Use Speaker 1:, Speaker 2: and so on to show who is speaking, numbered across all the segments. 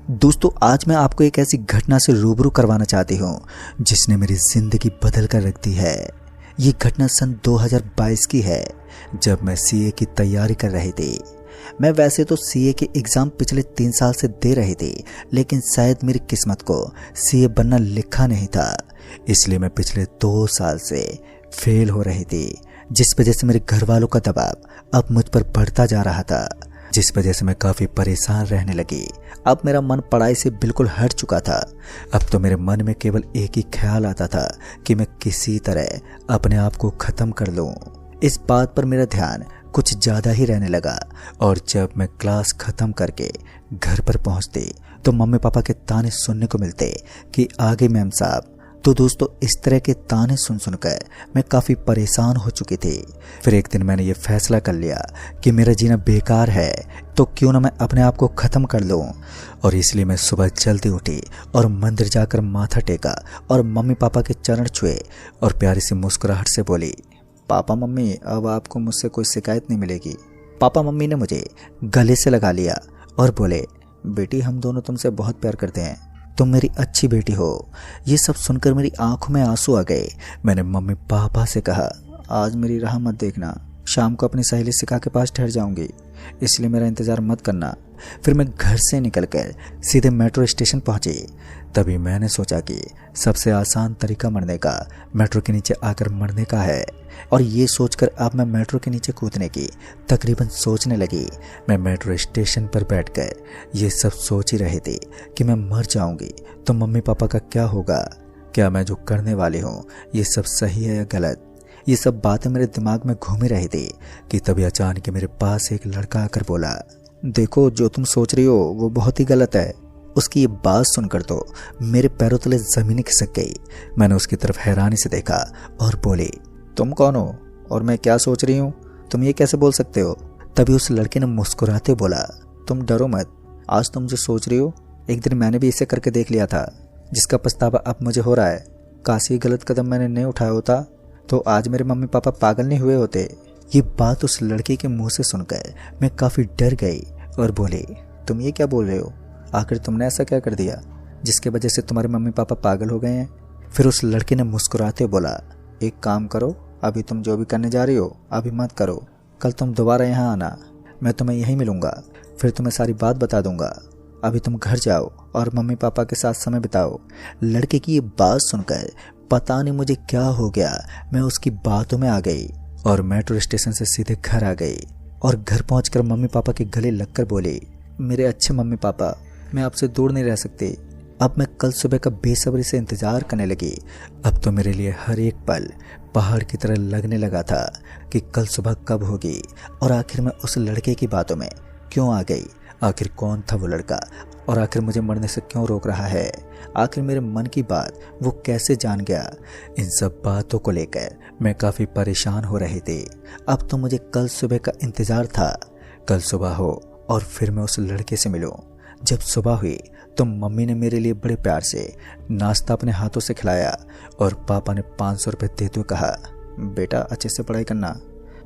Speaker 1: दोस्तों, आज मैं आपको एक ऐसी घटना से रूबरू करवाना चाहती हूँ जिसने मेरी ज़िंदगी बदल कर रख दी है। ये घटना सन 2022 की है, जब मैं सीए की तैयारी कर रही थी। मैं वैसे तो सीए के एग्ज़ाम पिछले 3 साल से दे रही थी, लेकिन शायद मेरी किस्मत को सीए बनना लिखा नहीं था, इसलिए मैं पिछले 2 साल से फेल हो रही थी, जिस वजह से मेरे घर वालों का दबाव अब मुझ पर बढ़ता जा रहा था, जिस वजह से मैं काफ़ी परेशान रहने लगी। अब मेरा मन पढ़ाई से बिल्कुल हट चुका था। अब तो मेरे मन में केवल एक ही ख्याल आता था कि मैं किसी तरह अपने आप को ख़त्म कर लूं। इस बात पर मेरा ध्यान कुछ ज़्यादा ही रहने लगा, और जब मैं क्लास ख़त्म करके घर पर पहुंचती तो मम्मी पापा के ताने सुनने को मिलते कि आगे मैम साहब। तो दोस्तों, इस तरह के ताने सुन सुनकर मैं काफ़ी परेशान हो चुकी थी। फिर एक दिन मैंने ये फैसला कर लिया कि मेरा जीना बेकार है, तो क्यों ना मैं अपने आप को ख़त्म कर लूं। और इसलिए मैं सुबह जल्दी उठी और मंदिर जाकर माथा टेका और मम्मी पापा के चरण छुए और प्यारी सी मुस्कुराहट से बोली, पापा मम्मी, अब आपको मुझसे कोई शिकायत नहीं मिलेगी। पापा मम्मी ने मुझे गले से लगा लिया और बोले, बेटी, हम दोनों तुमसे बहुत प्यार करते हैं, तुम मेरी अच्छी बेटी हो। ये सब सुनकर मेरी आंखों में आंसू आ गए। मैंने मम्मी पापा से कहा, आज मेरी राह मत देखना, शाम को अपनी सहेली सिका के पास ठहर जाऊंगी, इसलिए मेरा इंतज़ार मत करना। फिर मैं घर से निकलकर सीधे मेट्रो स्टेशन पहुंची। तभी मैंने सोचा कि सबसे आसान तरीका मरने का मेट्रो के नीचे आकर मरने का है, और ये सोचकर अब मैं मेट्रो के नीचे कूदने की तकरीबन सोचने लगी। मैं मेट्रो स्टेशन पर बैठकर ये सब सोच ही रही थी कि मैं मर जाऊंगी तो मम्मी पापा का क्या होगा, क्या मैं जो करने वाली हूँ ये सब सही है या गलत। ये सब बातें मेरे दिमाग में घूम ही रही थी कि तभी अचानक मेरे पास एक लड़का आकर बोला, देखो, जो तुम सोच रही हो वो बहुत ही गलत है। उसकी ये बात सुनकर तो मेरे पैरों तले ज़मीन खिसक गई। मैंने उसकी तरफ हैरानी से देखा और बोली, तुम कौन हो और मैं क्या सोच रही हूँ, तुम ये कैसे बोल सकते हो। तभी उस लड़के ने मुस्कुराते बोला, तुम डरो मत, आज तुम जो सोच रही हो एक दिन मैंने भी इसे करके देख लिया था, जिसका पछतावा अब मुझे हो रहा है। काश ये गलत कदम मैंने नहीं उठाया होता तो आज मेरे मम्मी पापा पागल नहीं हुए होते। ये बात उस लड़के के मुंह से सुनकर मैं काफ़ी डर गई और बोली, तुम ये क्या बोल रहे हो, आखिर तुमने ऐसा क्या कर दिया जिसके वजह से तुम्हारे मम्मी पापा पागल हो गए हैं। फिर उस लड़के ने मुस्कुराते बोला, एक काम करो, अभी तुम जो भी करने जा रही हो अभी मत करो, कल तुम दोबारा यहाँ आना, मैं तुम्हें यहीं मिलूंगा, फिर तुम्हें सारी बात बता दूंगा। अभी तुम घर जाओ और मम्मी पापा के साथ समय बिताओ। लड़के की ये बात सुनकर पता नहीं मुझे क्या हो गया, मैं उसकी बातों में आ गई और मेट्रो स्टेशन से सीधे घर आ गई। और घर पहुंचकर मम्मी पापा के गले लगकर बोली, मेरे अच्छे मम्मी पापा, मैं आपसे दूर नहीं रह सकती। अब मैं कल सुबह का बेसब्री से इंतज़ार करने लगी। अब तो मेरे लिए हर एक पल पहाड़ की तरह लगने लगा था कि कल सुबह कब होगी, और आखिर मैं उस लड़के की बातों में क्यों आ गई। आखिर कौन था वो लड़का, और आखिर मुझे मरने से क्यों रोक रहा है। आखिर मेरे मन की बात वो कैसे जान गया। इन सब बातों को लेकर मैं काफ़ी परेशान हो रही थी। अब तो मुझे कल सुबह का इंतज़ार था, कल सुबह हो और फिर मैं उस लड़के से मिलूं। जब सुबह हुई तो मम्मी ने मेरे लिए बड़े प्यार से नाश्ता अपने हाथों से खिलाया, और पापा ने 500 रुपये देते हुए कहा, बेटा, अच्छे से पढ़ाई करना।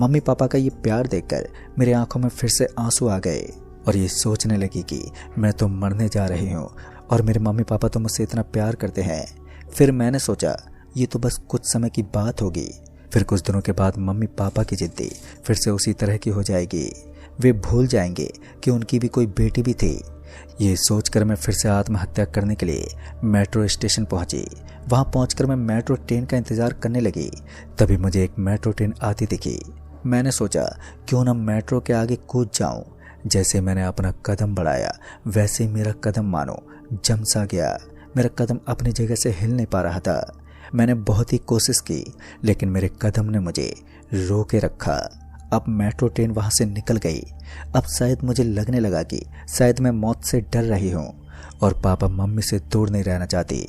Speaker 1: मम्मी पापा का ये प्यार देखकर मेरी आंखों में फिर से आंसू आ गए, और ये सोचने लगी कि मैं तो मरने जा रही हूँ और मेरे मम्मी पापा तो मुझसे इतना प्यार करते हैं। फिर मैंने सोचा ये तो बस कुछ समय की बात होगी, फिर कुछ दिनों के बाद मम्मी पापा की जिद्दी फिर से उसी तरह की हो जाएगी। वे भूल जाएंगे कि उनकी भी कोई बेटी भी थी। ये सोचकर मैं फिर से आत्महत्या करने के लिए मेट्रो स्टेशन पहुंची। वहां पहुंचकर मैं मेट्रो ट्रेन का इंतज़ार करने लगी। तभी मुझे एक मेट्रो ट्रेन आती दिखी। मैंने सोचा क्यों ना मेट्रो के आगे कूद जाऊं। जैसे मैंने अपना कदम बढ़ाया वैसे ही मेरा कदम मानो जम सा गया। मेरा कदम अपनी जगह से हिल नहीं पा रहा था। मैंने बहुत ही कोशिश की, लेकिन मेरे कदम ने मुझे रोके रखा। अब मेट्रो ट्रेन वहाँ से निकल गई। अब शायद मुझे लगने लगा कि शायद मैं मौत से डर रही हूँ और पापा मम्मी से दूर नहीं रहना चाहती,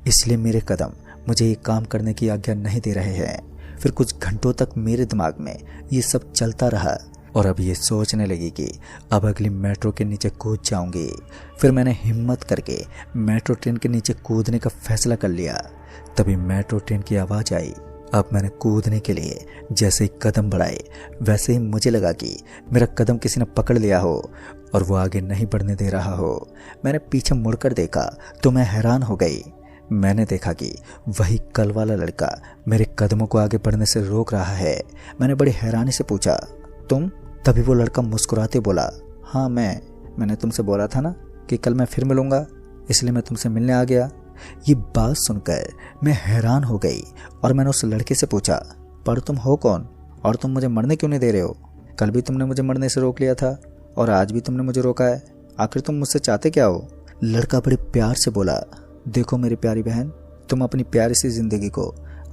Speaker 1: इसलिए मेरे कदम मुझे ये काम करने की आज्ञा नहीं दे रहे हैं। फिर कुछ घंटों तक मेरे दिमाग में ये सब चलता रहा, और अब ये सोचने लगी कि अब अगली मेट्रो के नीचे कूद जाऊंगी। फिर मैंने हिम्मत करके मेट्रो ट्रेन के नीचे कूदने का फैसला कर लिया। तभी मेट्रो ट्रेन की आवाज़ आई अब मैंने कूदने के लिए जैसे ही कदम बढ़ाए, वैसे ही मुझे लगा कि मेरा कदम किसी ने पकड़ लिया हो और वो आगे नहीं बढ़ने दे रहा हो। मैंने पीछे मुड़कर देखा तो मैं हैरान हो गई। मैंने देखा कि वही कल वाला लड़का मेरे कदमों को आगे बढ़ने से रोक रहा है। मैंने बड़ी हैरानी से पूछा, तुम? तभी वो लड़का मुस्कुराते बोला, हाँ मैंने तुमसे बोला था ना कि कल मैं फिर मिलूंगा, इसलिए मैं तुमसे मिलने आ गया। ये बात सुनकर मैं हैरान हो गई और मैंने उस लड़के से पूछा, पर तुम हो कौन और तुम मुझे मरने क्यों नहीं दे रहे हो? कल भी तुमने मुझे मरने से रोक लिया था और आज भी तुमने मुझे रोका है। आखिर तुम मुझसे चाहते क्या हो? लड़का बड़े प्यार से बोला, देखो मेरी प्यारी बहन, तुम अपनी प्यारी सी जिंदगी को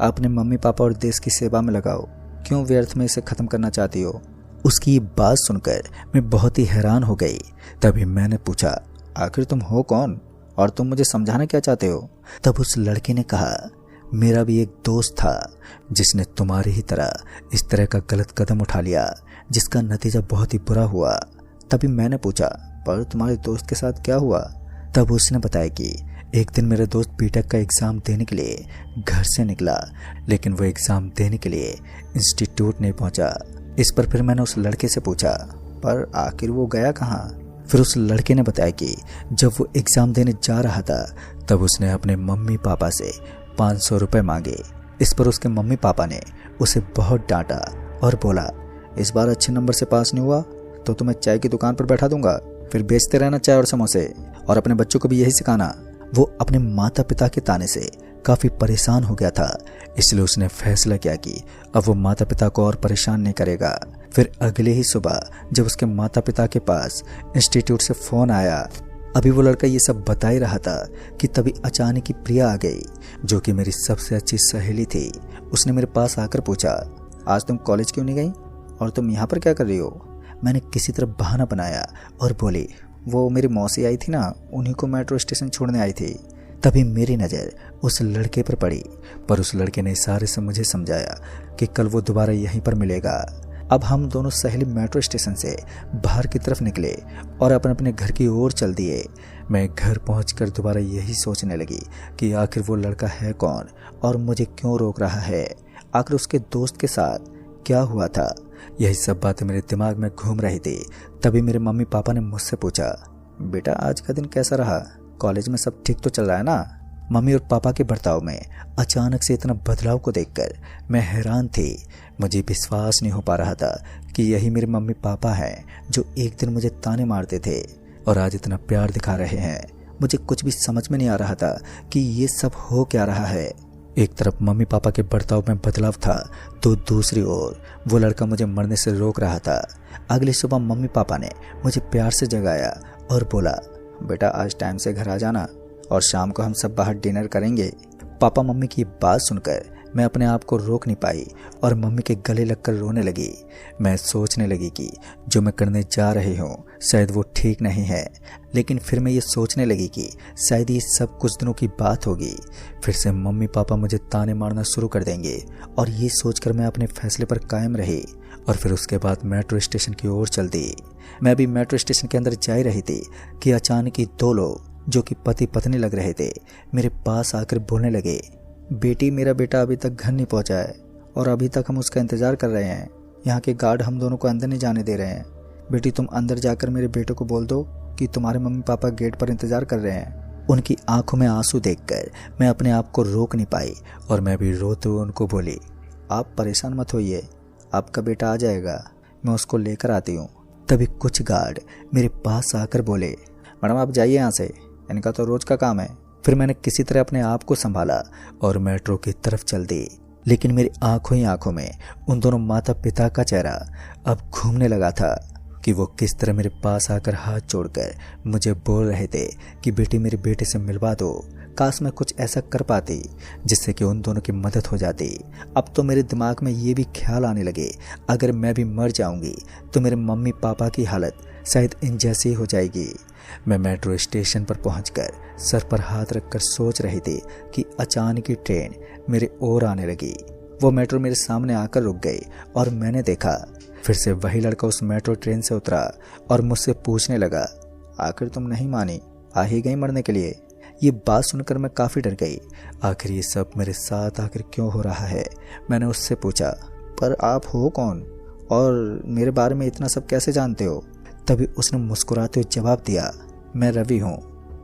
Speaker 1: अपने मम्मी पापा और देश की सेवा में लगाओ। क्यों व्यर्थ में इसे खत्म करना चाहती हो? उसकी ये बात सुनकर मैं बहुत ही हैरान हो गई। तभी मैंने पूछा, आखिर तुम हो कौन और तुम मुझे समझाना क्या चाहते हो? तब उस लड़के ने कहा, मेरा भी एक दोस्त था जिसने तुम्हारी ही तरह इस तरह का गलत कदम उठा लिया, जिसका नतीजा बहुत ही बुरा हुआ। तभी मैंने पूछा, पर तुम्हारे दोस्त के साथ क्या हुआ? तब उसने बताया कि एक दिन मेरा दोस्त बीटेक का एग्ज़ाम देने के लिए घर से निकला, लेकिन वो एग्ज़ाम देने के लिए इंस्टीट्यूट नहीं पहुंचा। इस पर फिर मैंने उस लड़के से पूछा, पर आखिर वो गया कहाँ? फिर उस लड़के ने बताया कि जब वो एग्ज़ाम देने जा रहा था तब उसने अपने मम्मी पापा से 500 रुपये मांगे। इस पर उसके मम्मी पापा ने उसे बहुत डांटा और बोला, इस बार अच्छे नंबर से पास नहीं हुआ तो तुम्हें चाय की दुकान पर बैठा दूंगा, फिर बेचते रहना चाय और समोसे, और अपने बच्चों को भी यही सिखाना। वो अपने माता पिता के ताने से काफ़ी परेशान हो गया था, इसलिए उसने फैसला किया कि अब वो माता पिता को और परेशान नहीं करेगा। फिर अगले ही सुबह जब उसके माता पिता के पास इंस्टीट्यूट से फ़ोन आया, अभी वो लड़का ये सब बता ही रहा था कि तभी अचानक ही प्रिया आ गई, जो कि मेरी सबसे अच्छी सहेली थी। उसने मेरे पास आकर पूछा, आज तुम कॉलेज क्यों नहीं गई और तुम यहाँ पर क्या कर रही हो? मैंने किसी तरह बहाना बनाया और बोली, वो मेरी मौसी आई थी ना, उन्हीं को मेट्रो स्टेशन छोड़ने आई थी। तभी मेरी नज़र उस लड़के पर पड़ी, पर उस लड़के ने इशारे से मुझे समझाया कि कल वो दोबारा यहीं पर मिलेगा। अब हम दोनों सहेली मेट्रो स्टेशन से बाहर की तरफ निकले और अपने अपने घर की ओर चल दिए। मैं घर पहुंचकर दोबारा यही सोचने लगी कि आखिर वो लड़का है कौन और मुझे क्यों रोक रहा है, आखिर उसके दोस्त के साथ क्या हुआ था। यही सब बातें मेरे दिमाग में घूम रही थी। तभी मेरे मम्मी पापा ने मुझसे पूछा, बेटा आज का दिन कैसा रहा? कॉलेज में सब ठीक तो चल रहा है ना? मम्मी और पापा के बर्ताव में अचानक से इतना बदलाव को देखकर मैं हैरान थी। मुझे विश्वास नहीं हो पा रहा था कि यही मेरे मम्मी पापा हैं जो एक दिन मुझे ताने मारते थे और आज इतना प्यार दिखा रहे हैं। मुझे कुछ भी समझ में नहीं आ रहा था कि ये सब हो क्या रहा है। एक तरफ मम्मी पापा के बर्ताव में बदलाव था तो दूसरी ओर वो लड़का मुझे मरने से रोक रहा था। अगली सुबह मम्मी पापा ने मुझे प्यार से जगाया और बोला, बेटा आज टाइम से घर आ जाना और शाम को हम सब बाहर डिनर करेंगे। पापा मम्मी की बात सुनकर मैं अपने आप को रोक नहीं पाई और मम्मी के गले लगकर रोने लगी। मैं सोचने लगी कि जो मैं करने जा रही हूँ शायद वो ठीक नहीं है, लेकिन फिर मैं ये सोचने लगी कि शायद ये सब कुछ दिनों की बात होगी। फिर से मम्मी पापा मुझे ताने मारना शुरू कर देंगे और ये सोचकर मैं अपने फैसले पर कायम रही और फिर उसके बाद मेट्रो स्टेशन की ओर चल दी। मैं अभी मेट्रो स्टेशन के अंदर जा ही रही थी कि अचानक ही दो लोग जो कि पति पत्नी लग रहे थे मेरे पास आकर बोलने लगे, बेटी मेरा बेटा अभी तक घर नहीं पहुंचा है और अभी तक हम उसका इंतज़ार कर रहे हैं। यहाँ के गार्ड हम दोनों को अंदर नहीं जाने दे रहे हैं। बेटी तुम अंदर जाकर मेरे बेटे को बोल दो कि तुम्हारे मम्मी पापा गेट पर इंतज़ार कर रहे हैं। उनकी आंखों में आंसू देखकर मैं अपने आप को रोक नहीं पाई और मैं भी रोते हुए उनको बोली, आप परेशान मत होइए, आपका बेटा आ जाएगा, मैं उसको लेकर आती हूँ। तभी कुछ गार्ड मेरे पास आकर बोले, मैडम आप जाइए यहाँ से, इनका तो रोज का काम है। फिर मैंने किसी तरह अपने आप को संभाला और मेट्रो की तरफ चल दी, लेकिन मेरी आंखों ही आंखों में उन दोनों माता पिता का चेहरा अब घूमने लगा था कि वो किस तरह मेरे पास आकर हाथ जोड़कर मुझे बोल रहे थे कि बेटी मेरे बेटे से मिलवा दो। काश मैं कुछ ऐसा कर पाती जिससे कि उन दोनों की मदद हो जाती। अब तो मेरे दिमाग में ये भी ख्याल आने लगे, अगर मैं भी मर जाऊंगी तो मेरे मम्मी पापा की हालत शायद इन जैसी हो जाएगी। मैं मेट्रो स्टेशन पर पहुंचकर सर पर हाथ रखकर सोच रही थी कि अचानक ही ट्रेन मेरे ओर आने लगी। वो मेट्रो मेरे सामने आकर रुक गई और मैंने देखा फिर से वही लड़का उस मेट्रो ट्रेन से उतरा और मुझसे पूछने लगा, आखिर तुम नहीं मानी, आ ही गई मरने के लिए? ये बात सुनकर मैं काफ़ी डर गई। आखिर ये सब मेरे साथ आखिर क्यों हो रहा है। मैंने उससे पूछा, पर आप हो कौन और मेरे बारे में इतना सब कैसे जानते हो? तभी उसने मुस्कुराते हुए जवाब दिया, मैं रवि हूँ,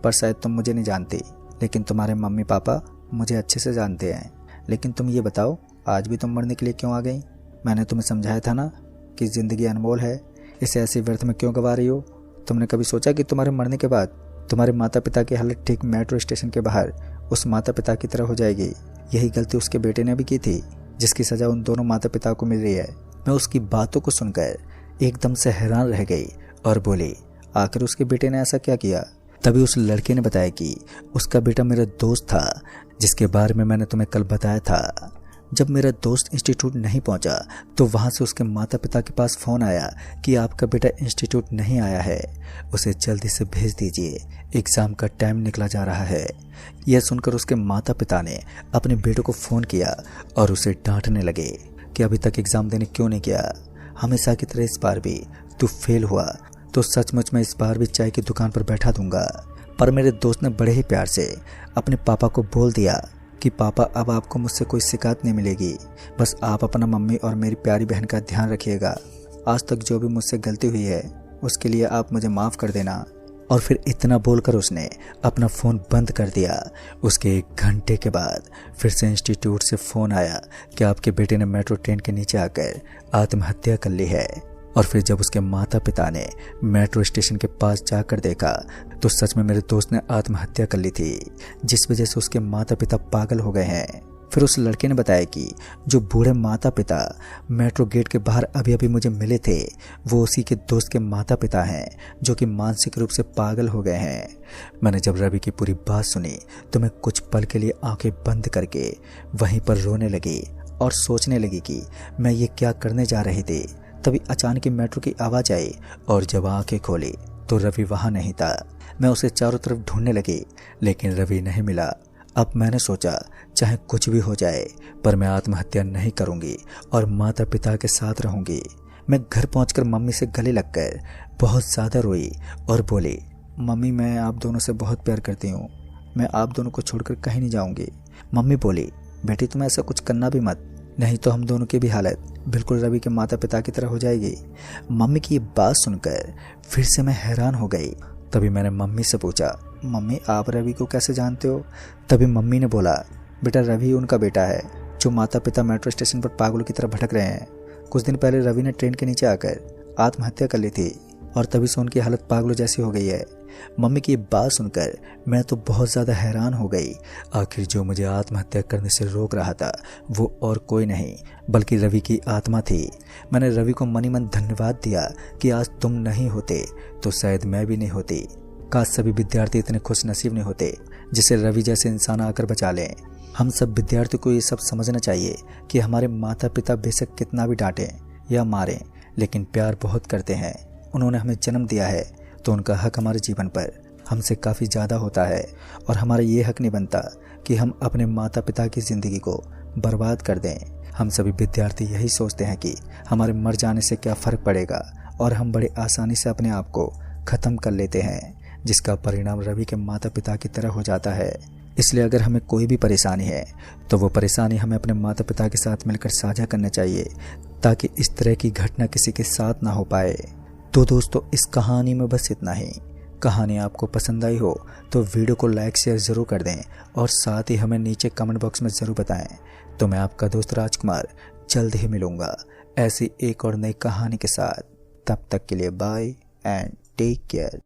Speaker 1: पर शायद तुम मुझे नहीं जानती, लेकिन तुम्हारे मम्मी पापा मुझे अच्छे से जानते हैं। लेकिन तुम ये बताओ, आज भी तुम मरने के लिए क्यों आ गई? मैंने तुम्हें समझाया था ना कि ज़िंदगी अनमोल है, इसे ऐसे व्यर्थ में क्यों गंवा रही हो? तुमने कभी सोचा कि तुम्हारे मरने के बाद तुम्हारे माता पिता की हालत ठीक मेट्रो स्टेशन के बाहर उस माता पिता की तरह हो जाएगी? यही गलती उसके बेटे ने भी की थी, जिसकी सज़ा उन दोनों माता पिता को मिल रही है। मैं उसकी बातों को सुनकर एकदम से हैरान रह गई और बोली, आखिर उसके बेटे ने ऐसा क्या किया? तभी उस लड़के ने बताया कि उसका बेटा मेरा दोस्त था, जिसके बारे में मैंने तुम्हें कल बताया था। जब मेरा दोस्त इंस्टीट्यूट नहीं पहुंचा तो वहां से उसके माता पिता के पास फ़ोन आया कि आपका बेटा इंस्टीट्यूट नहीं आया है, उसे जल्दी से भेज दीजिए, एग्ज़ाम का टाइम निकला जा रहा है। यह सुनकर उसके माता पिता ने अपने बेटे को फ़ोन किया और उसे डांटने लगे कि अभी तक एग्ज़ाम देने क्यों नहीं गया, हमेशा की तरह इस बार भी तू फेल हुआ तो सचमुच मैं इस बार भी चाय की दुकान पर बैठा दूंगा। पर मेरे दोस्त ने बड़े ही प्यार से अपने पापा को बोल दिया कि पापा, अब आपको मुझसे कोई शिकायत नहीं मिलेगी, बस आप अपना मम्मी और मेरी प्यारी बहन का ध्यान रखिएगा। आज तक जो भी मुझसे गलती हुई है उसके लिए आप मुझे माफ़ कर देना। और फिर इतना बोलकर उसने अपना फ़ोन बंद कर दिया। उसके 1 घंटे के बाद फिर से इंस्टीट्यूट से फ़ोन आया कि आपके बेटे ने मेट्रो ट्रेन के नीचे आकर आत्महत्या कर ली है। और फिर जब उसके माता पिता ने मेट्रो स्टेशन के पास जाकर देखा तो सच में मेरे दोस्त ने आत्महत्या कर ली थी, जिस वजह से उसके माता पिता पागल हो गए हैं। फिर उस लड़के ने बताया कि जो बूढ़े माता पिता मेट्रो गेट के बाहर अभी अभी मुझे मिले थे, वो उसी के दोस्त के माता पिता हैं, जो कि मानसिक रूप से पागल हो गए हैं। मैंने जब रवि की पूरी बात सुनी तो मैं कुछ पल के लिए आंखें बंद करके वहीं पर रोने लगी और सोचने लगी कि मैं ये क्या करने जा रही थी। तभी अचानक मेट्रो की आवाज़ आई और जब आंखें खोली तो रवि वहाँ नहीं था। मैं उसे चारों तरफ ढूंढने लगी, लेकिन रवि नहीं मिला। अब मैंने सोचा, चाहे कुछ भी हो जाए पर मैं आत्महत्या नहीं करूंगी और माता पिता के साथ रहूंगी। मैं घर पहुंचकर मम्मी से गले लगकर बहुत ज़्यादा रोई और बोली, मम्मी, मैं आप दोनों से बहुत प्यार करती हूँ, मैं आप दोनों को छोड़कर कहीं नहीं जाऊंगी। मम्मी बोली, बेटी तुम ऐसा कुछ करना भी मत, नहीं तो हम दोनों की भी हालत बिल्कुल रवि के माता पिता की तरह हो जाएगी। मम्मी की ये बात सुनकर फिर से मैं हैरान हो गई। तभी मैंने मम्मी से पूछा, मम्मी आप रवि को कैसे जानते हो? तभी मम्मी ने बोला, बेटा रवि उनका बेटा है जो माता पिता मेट्रो स्टेशन पर पागलों की तरह भटक रहे हैं। कुछ दिन पहले रवि ने ट्रेन के नीचे आकर आत्महत्या कर ली थी और तभी से उनकी हालत पागलों जैसी हो गई है। मम्मी की बात सुनकर मैं तो बहुत ज़्यादा हैरान हो गई। आखिर जो मुझे आत्महत्या करने से रोक रहा था वो और कोई नहीं बल्कि रवि की आत्मा थी। मैंने रवि को मनी मन धन्यवाद दिया कि आज तुम नहीं होते तो शायद मैं भी नहीं होती। काश सभी विद्यार्थी इतने खुश नसीब नहीं होते जिसे रवि जैसे इंसान आकर बचा लें। हम सब विद्यार्थियों को ये सब समझना चाहिए कि हमारे माता पिता बेशक कितना भी डांटें या मारें, लेकिन प्यार बहुत करते हैं। उन्होंने हमें जन्म दिया है तो उनका हक हमारे जीवन पर हमसे काफ़ी ज़्यादा होता है और हमारा ये हक नहीं बनता कि हम अपने माता पिता की ज़िंदगी को बर्बाद कर दें। हम सभी विद्यार्थी यही सोचते हैं कि हमारे मर जाने से क्या फ़र्क पड़ेगा और हम बड़े आसानी से अपने आप को ख़त्म कर लेते हैं, जिसका परिणाम रवि के माता पिता की तरह हो जाता है। इसलिए अगर हमें कोई भी परेशानी है तो वो परेशानी हमें अपने माता पिता के साथ मिलकर साझा करना चाहिए, ताकि इस तरह की घटना किसी के साथ ना हो पाए। तो दोस्तों, इस कहानी में बस इतना ही। कहानी आपको पसंद आई हो तो वीडियो को लाइक शेयर ज़रूर कर दें और साथ ही हमें नीचे कमेंट बॉक्स में ज़रूर बताएं। तो मैं आपका दोस्त राजकुमार जल्द ही मिलूँगा ऐसी एक और नई कहानी के साथ। तब तक के लिए बाय एंड टेक केयर।